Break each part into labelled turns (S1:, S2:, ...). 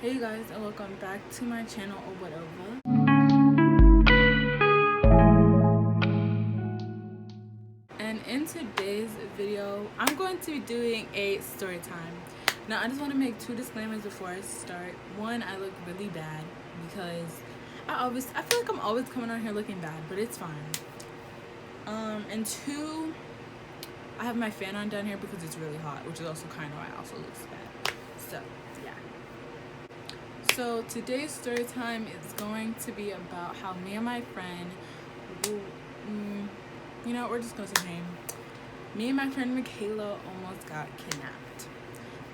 S1: Hey you guys, and welcome back to my channel or whatever. And in today's video, I'm going to be doing a story time. Now, I just want to make two disclaimers before I start. One, I look really bad because I feel like I'm always coming on here looking bad, but it's fine. And two, I have my fan on down here because it's really hot, which is also kind of why I also looks bad. So, yeah. So today's story time is going to be about how me and my friend, we're just gonna say her name. Me and my friend Michaela almost got kidnapped.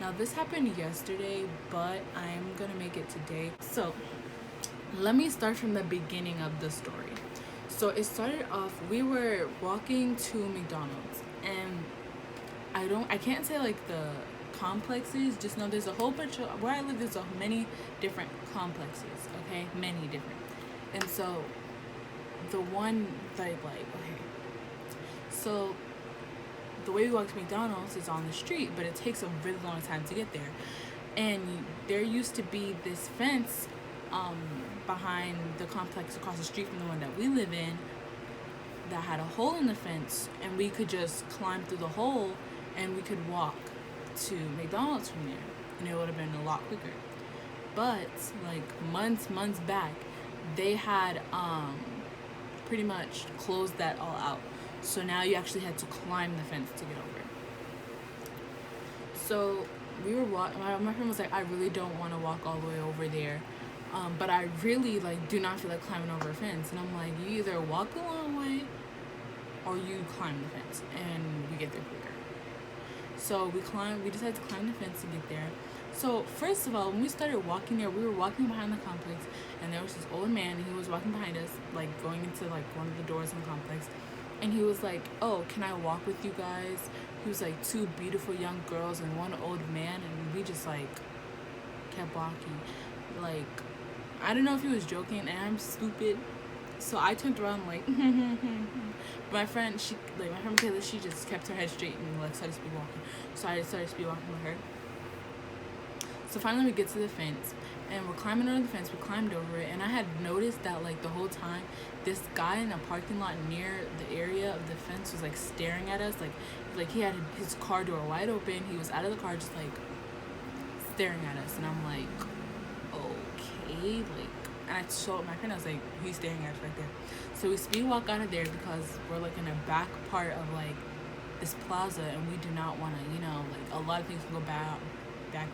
S1: Now this happened yesterday, but I'm gonna make it today. So let me start from the beginning of the story. So it started off, we were walking to McDonald's, and I can't say like the complexes, just know there's a whole bunch of, where I live there's many different complexes, okay, many different. And so the one that okay, so the way we walk to McDonald's is on the street, but it takes a really long time to get there. And there used to be this fence behind the complex across the street from the one that we live in that had a hole in the fence, and we could just climb through the hole and we could walk to McDonald's from there, and it would have been a lot quicker. But like months back, they had pretty much closed that all out, so now you actually had to climb the fence to get over. So we were walking, my friend was like, I really don't want to walk all the way over there, but I really do not feel like climbing over a fence. And I'm like, you either walk a long way or you climb the fence and we get there quicker. So we decided to climb the fence to get there. So first of all, when we started walking there, we were walking behind the complex, and there was this old man, and he was walking behind us, going into one of the doors in the complex. And he was like, oh, can I walk with you guys? He was like, two beautiful young girls and one old man, and we just kept walking. I don't know if he was joking, and I'm stupid, so I turned around my friend, my friend Michaela, she just kept her head straight and started speed walking. So I started speed walking with her. So finally we get to the fence, and we're climbing over the fence. We climbed over it, and I had noticed that the whole time this guy in a parking lot near the area of the fence was staring at us, he had his car door wide open. He was out of the car just staring at us, and I'm like, okay, and I told my friend, I was like, he's staring at us right there. So we speed walk out of there because we're in a back part of this plaza, and we do not want to, a lot of things can go back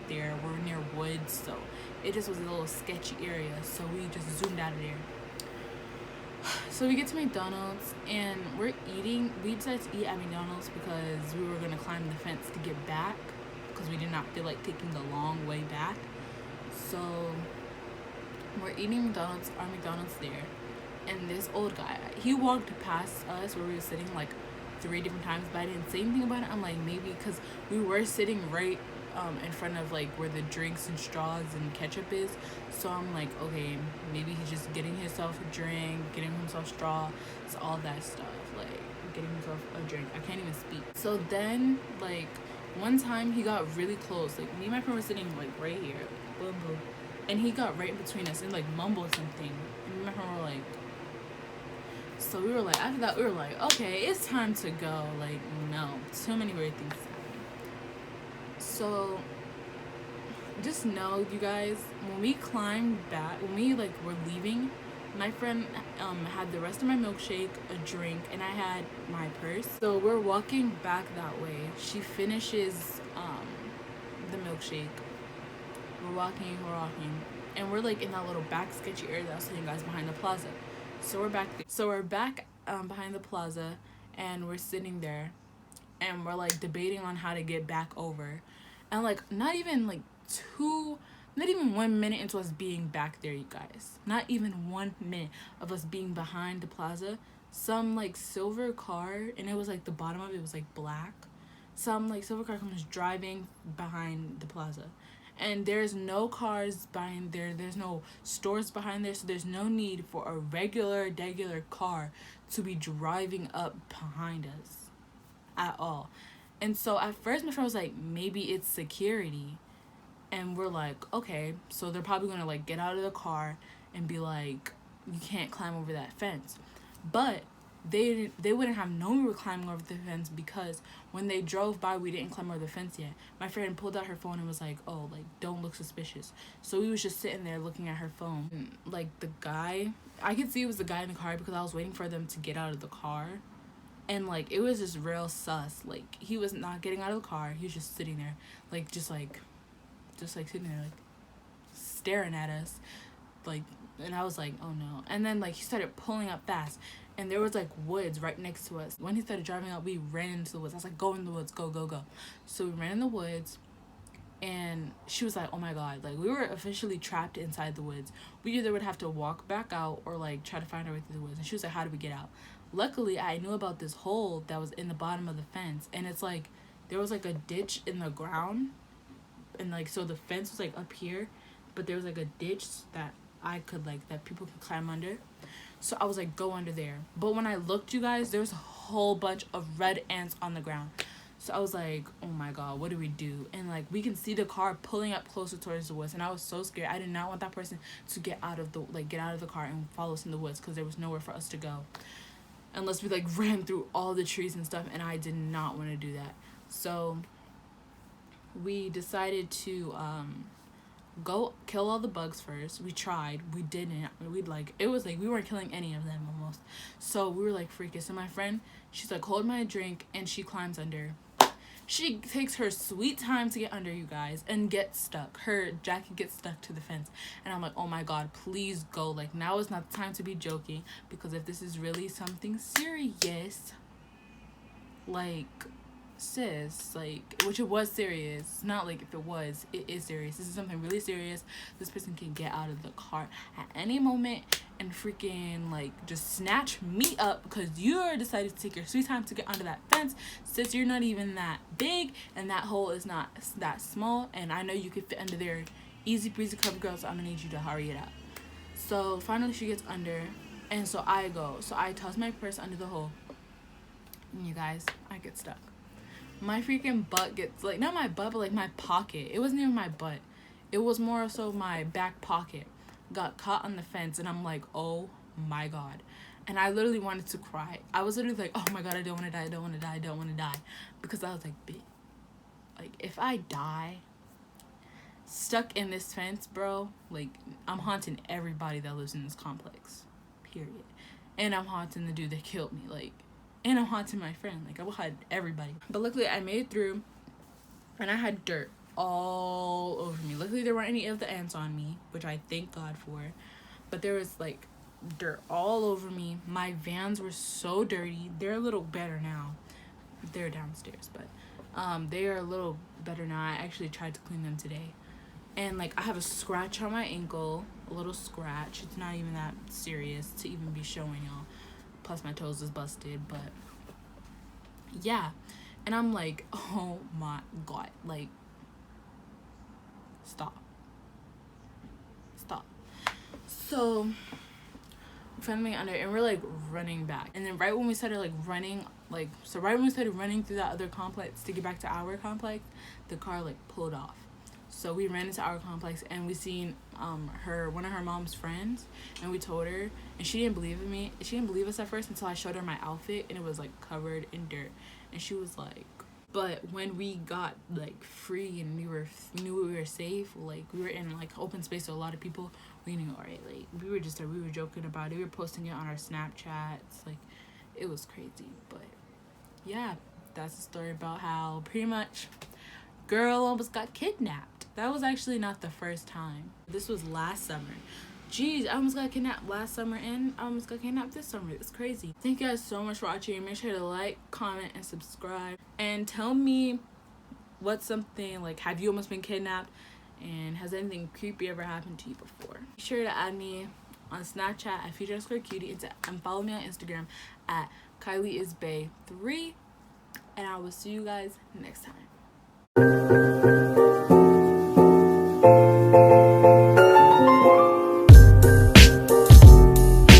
S1: there. We're near woods, so it just was a little sketchy area. So we just zoomed out of there. So we get to McDonald's, and we're eating. We decided to eat at McDonald's because we were gonna climb the fence to get back because we did not feel like taking the long way back. So we're eating our McDonald's there, and this old guy, he walked past us where we were sitting 3 different times, but I didn't say anything about it. I'm like, maybe because we were sitting right in front of where the drinks and straws and ketchup is. So I'm like, okay, maybe he's just getting himself a drink, getting himself straw, it's all that stuff, getting himself a drink. I can't even speak. So then one time he got really close. Me and my friend were sitting right here, boom boom, and he got right in between us and mumbled something, and me and my friend were so we were after that we were okay, it's time to go. No, too many weird things happening. So just know, you guys, when we climbed back, when we were leaving, my friend had the rest of my milkshake, a drink, and I had my purse. So we're walking back that way. She finishes the milkshake. We're walking, and we're in that little back sketchy area that I was telling you guys behind the plaza. So we're back there. So we're back behind the plaza, and we're sitting there, and we're debating on how to get back over. And not even 1 minute into us being back there, you guys. Not even 1 minute of us being behind the plaza. Some silver car, and it was the bottom of it was black. Some silver car comes driving behind the plaza. And there's no cars behind there. There's no stores behind there. So there's no need for a regular car to be driving up behind us at all. And so at first my friend was like, maybe it's security. And we're like, okay, so they're probably gonna like get out of the car and be like, you can't climb over that fence. But they wouldn't have known we were climbing over the fence, because when they drove by, we didn't climb over the fence yet. My friend pulled out her phone and was like, oh, like, don't look suspicious. So we was just sitting there looking at her phone. And, like, the guy, I could see it was the guy in the car because I was waiting for them to get out of the car. And, like, it was just real sus. Like, he was not getting out of the car. He was just sitting there, like, just sitting there, like, staring at us. Like, and I was like, oh, no. And then, like, he started pulling up fast. And there was, like, woods right next to us. When he started driving up, we ran into the woods. I was like, go in the woods. Go, go, go. So we ran in the woods. And she was like, oh, my God. Like, we were officially trapped inside the woods. We either would have to walk back out or, like, try to find our way through the woods. And she was like, how do we get out? Luckily, I knew about this hole that was in the bottom of the fence. And it's, like, there was, like, a ditch in the ground. And, like, so the fence was, like, up here. But there was, like, a ditch that I could, like, that people could climb under. So I was like, go under there. But when I looked, you guys, there was a whole bunch of red ants on the ground. So I was like, oh my God, what do we do? And like, we can see the car pulling up closer towards the woods. And I was so scared. I did not want that person to get out of the car and follow us in the woods, because there was nowhere for us to go. Unless we like ran through all the trees and stuff. And I did not want to do that. So we decided to go kill all the bugs first. We tried. We didn't. It was like we weren't killing any of them almost. So we were like freaking. So my friend, she's like, hold my drink, and she climbs under. She takes her sweet time to get under, you guys, and gets stuck. Her jacket gets stuck to the fence. And I'm like, oh my God, please go. Like, now is not the time to be joking, because if this is really something serious, like, sis, like, which it was serious. It's not like if it was, it is serious. This is something really serious. This person can get out of the car at any moment and freaking like just snatch me up, because you decided to take your sweet time to get under that fence. Sis, you're not even that big, and that hole is not that small, and I know you could fit under there easy breezy, cover girl. So I'm gonna need you to hurry it up. So finally she gets under, and so I go. So I toss my purse under the hole, and you guys, I get stuck. My freaking butt gets, like, not my butt, but, like, my pocket. It wasn't even my butt. It was more so my back pocket got caught on the fence, and I'm like, oh, my God. And I literally wanted to cry. I was literally like, oh, my God, I don't want to die, I don't want to die, I don't want to die. Because I was like, bitch, like, if I die stuck in this fence, bro, like, I'm haunting everybody that lives in this complex, period. And I'm haunting the dude that killed me, like, and I'm haunting my friend. Like, I will hide everybody. But luckily, I made it through. And I had dirt all over me. Luckily, there weren't any of the ants on me, which I thank God for. But there was, like, dirt all over me. My Vans were so dirty. They're a little better now. They're downstairs, but they are a little better now. I actually tried to clean them today. And, like, I have a scratch on my ankle. A little scratch. It's not even that serious to even be showing y'all. Plus my toes is busted, but yeah. And I'm like, oh my God, like, stop. So finally under, and we're like running back, and then right when we started like running, like, so right when we started running through that other complex to get back to our complex, the car like pulled off. So we ran into our complex, and we seen one of her mom's friends, and we told her, and she didn't believe in me. She didn't believe us at first until I showed her my outfit, and it was like covered in dirt. And she was like, but when we got like free and we knew we were safe, like we were in like open space with a lot of people, we knew, all right, like we were joking about it. We were posting it on our Snapchats, like it was crazy. But yeah, that's a story about how pretty much girl almost got kidnapped. That was actually not the first time. This was last summer. Jeez, I almost got kidnapped last summer, and I almost got kidnapped this summer. It's crazy. Thank you guys so much for watching. Make sure to like, comment, and subscribe. And tell me what's something, like, have you almost been kidnapped? And has anything creepy ever happened to you before? Be sure to add me on Snapchat at future_cutie and follow me on Instagram at KylieIsBay3. And I will see you guys next time.